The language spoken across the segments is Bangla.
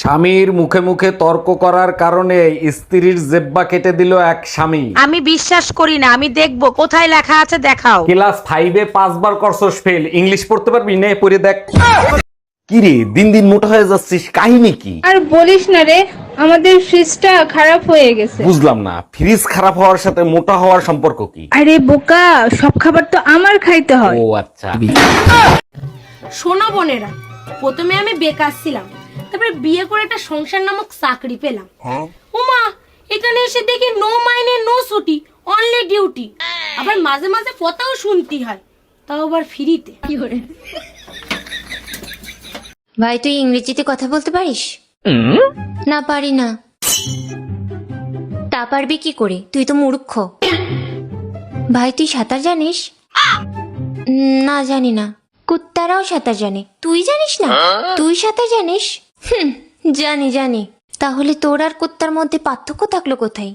স্বামীর মুখে মুখে তর্ক করার কারণে স্ত্রীর জেব্বা কেটে দিল এক স্বামী। আমি বিশ্বাস করি না, আমি দেখবো কোথায় লেখা আছে, দেখাও। ক্লাস 5-এ 5বার করছস ফেল, ইংলিশ পড়তে পারবি? নে পড়ে দেখ। কি রে, দিন দিন মোটা হয়ে যাচ্ছিস, কাহিনী কি? আর বলিস না রে, আমাদের ফ্রিজটা খারাপ হয়ে গেছে। বুঝলাম না, ফ্রিজ খারাপ হওয়ার সাথে মোটা হওয়ার সম্পর্ক কি? আরে বোকা, সব খাবার তো আমার খাইতে হয়। ও আচ্ছা। শোনো বোনেরা, প্রথমে আমি বেকার ছিলাম, তারপরে বিয়ে করে একটা সংসার নামক চাকরি পেলাম। ওমা, এখানে এসে দেখি নো মাইনে নো ছুটি, অনলি ডিউটি। আবার মাঝে মাঝে কথাও শুনতে হয়, তাও আবার ফ্রিতে। ভাই তুই ইংরেজিতে কথা বলতে পারিস? না পারি না। তা পারবি কি করে, তুই তো মূর্খ। ভাই তুই সাঁতার জানিস? না জানি না। কুত্তারাও সাঁতার জানে, তুই জানিস না? তুই সাঁতার জানিস? জানি জানি। তাহলে তোর আর কুত্তার মধ্যে পার্থক্য থাকলো কোথায়?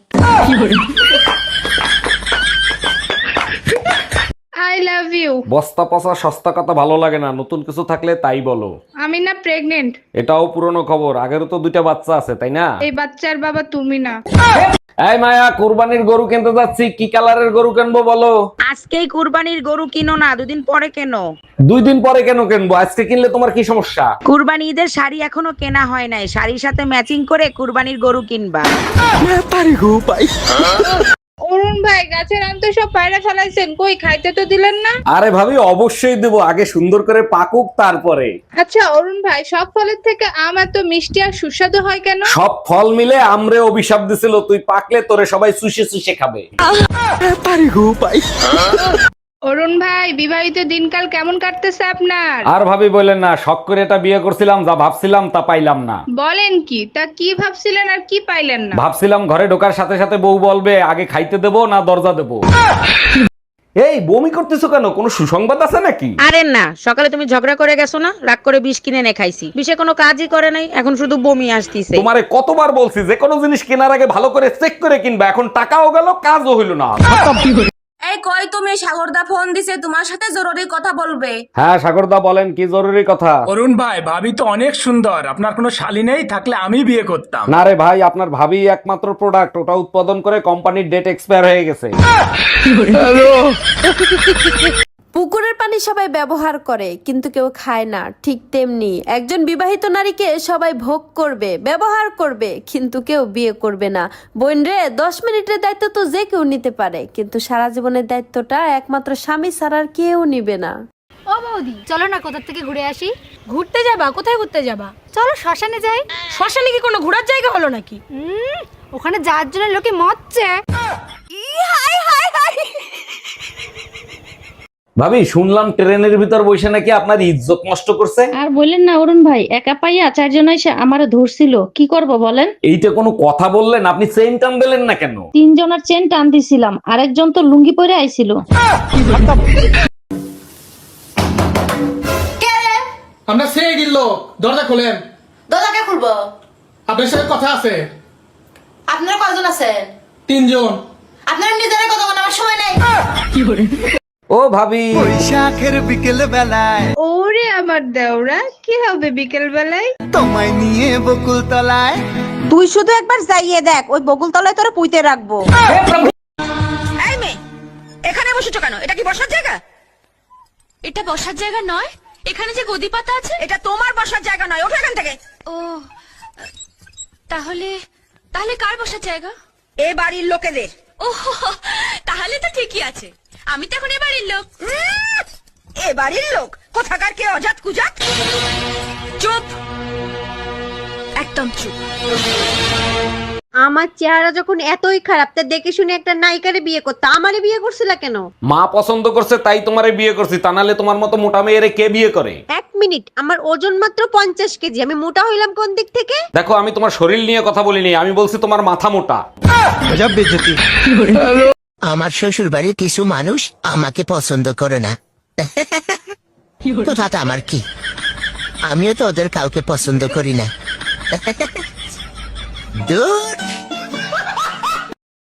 I love you. বস্তা পচা সস্তা কথা ভালো লাগে না, নতুন কিছু থাকলে তাই বলো। আমি না প্রেগনেন্ট। এটাও পুরনো খবর, আগেরও তো 2টা বাচ্চা আছে, তাই না? এই বাচ্চার বাবা তুমি না। এই মায়া, কুরবানির গরু কিনতে যাচ্ছি, কি কালারের গরু কিনবো বলো? আজকেই কুরবানির গরু কিনো না, দুদিন পরে কেনো। 2 দিন পরে কেন কিনবো? আজকে কিনলে তোমার কি সমস্যা? কুরবানি ঈদের শাড়ি এখনো কেনা হয় নাই, শাড়ির সাথে ম্যাচিং করে কুরবানির গরু কিনবা। অরুণ ভাই, গাছের আম তো সব পায়রা ফেলাইছেন, কই খাইতে তো দিলেন না। আরে ভাবি, অবশ্যই দেবো, আগে সুন্দর করে পাকুক তারপরে। আচ্ছা অরুণ ভাই, সব ফলের থেকে আম এত মিষ্টি আর সুস্বাদু হয় কেন? সব ফল মিলে আমরে অভিশাপ দিছিল, তুই পাকলে তোরে সবাই চুষে চুষে খাবে। অরুণ ভাই, বিবাহিত দিনকাল কেমন কাটতেছে আপনার? আর ভাবি বললেন না, শখ করে এটা বিয়ে করছিলাম, যা ভাবছিলাম তা পাইলাম না। বলেন কি, তা কি ভাবছিলেন আর কি পাইলেন না? ভাবছিলাম ঘরে ঢোকার সাথে সাথে বউ বলবে আগে খাইতে দেবো না দরজা দেবো। এই বমি করতেছো কেন, কোনো সুসংবাদ আছে নাকি? আরে না, সকালে তুমি ঝগড়া করে গেছো না, রাগ করে বিষ কিনে এনে খাইছি, বিষে কোনো কাজই করে নাই, এখন শুধু বমি আসতিছে। তোমারে কতবার বলছি যে কোনো জিনিস কেনার আগে ভালো করে চেক করে কিনবা, এখন টাকাও গেল কাজও হইল না। এই কই তুমি? সাগরদা ফোন দিছে, তোমার সাথে জরুরি কথা বলবে। হ্যাঁ সাগরদা বলেন, কি জরুরি কথা? অরুণ ভাই, ভাবি তো অনেক সুন্দর, আপনার কোনো শালী নেই, থাকলে আমি বিয়ে করতাম। না রে ভাই, আপনার ভাবি একমাত্র প্রোডাক্ট, ওটা উৎপাদন করে কোম্পানির ডেট এক্সপায়ার হয়ে গেছে। পুকুরের পানি সবাই ব্যবহার করে কিন্তু কেউ খায় না, ঠিক তেমনি একজন বিবাহিত নারীকে সবাই ভোগ করবে, ব্যবহার করবে, কিন্তু কেউ বিয়ে করবে না। বোন রে, 10 মিনিটের দায়িত্ব তো যে কেউ নিতে পারে, কিন্তু সারা জীবনের দায়িত্বটা একমাত্র স্বামী ছাড়া আর কেউ নিবে না। ও বৌদি, চলো না কোথা থেকে ঘুরে আসি। ঘুরতে যাবা? কোথায় ঘুরতে যাবা? চলো শ্মশানে যাই। শ্মশানে কি কোনো ঘোরার জায়গা হলো নাকি? ওখানে যাওয়ার জন্য লোকে মরছে। ভাবি, শুনলাম ট্রেনের ভিতর বসে নাকি আপনার ইজ্জত নষ্ট করছে। আর বললেন না অরুণ ভাই, একা পাইয়া 4 জন এসে আমারে ধরছিল, কি করব বলেন? এইটা কোনো কথা বললেন? আপনি চেইন টান দিলেন না কেন? 3 জনের চেন টান দিছিলাম, আরেকজন তো লুঙ্গি পরে আইছিল। আমরা সে গিল, দরজা খোলেন। দরজা কে খুলবো? আপনার সাথে কথা আছে। আপনারা কয়জন আছেন? 3 জন। আপনারা নিজেরা কথা বলার আমার সময় নাই। ও ভাবি, বৈশাখের বিকেল বেলায় ওরে আমার দেওরা, কি হবে বিকেল বেলায়? তোমায় নিয়ে বকুল তলায়। তুই শুধু একবার যাইয়ে দেখ, ওই বকুল তলায় তোরা পুইতে রাখবো। এই মেয়ে, এখানে বসেছো কেন? এটা কি বসার জায়গা? এটা বসার জায়গা নয়, এখানে যে গদি পাতা আছে এটা তোমার বসার জায়গা নয়, ওঠো এখান থেকে। ও, তাহলে তাহলে কার বসার জায়গা? এ বাড়ির লোকেদের। ও, তাহলে তো ঠিকই আছে, আমি তো এখন এ বাড়ির লোক। এ বাড়ির লোক কোথাকার কে অজাত কুজাত? চুপ, একদম চুপ। আমার চেহারা যখন এতই খারাপ, তা দেখে শুনে একটা নায়িকারে বিয়ে করতে আমারে বিয়ে করছিলা কেন? মা পছন্দ করছে তাই তোমারে বিয়ে করছি, তা নাহলে তোমার মতো মোটা মেয়েরে কে বিয়ে করে? 1 মিনিট, আমার ওজন মাত্র 50 কেজি, আমি মোটা হইলাম কোন দিক থেকে? দেখো, আমি তোমার শরীর নিয়ে কথা বলিনি, আমি বলছি তোমার মাথা মোটা। আমার শ্বশুর বাড়ির কিছু মানুষ আমাকে পছন্দ করে না। তো তাতে আমার কি, আমিও তো ওদের কাউকে পছন্দ করি না। দূর।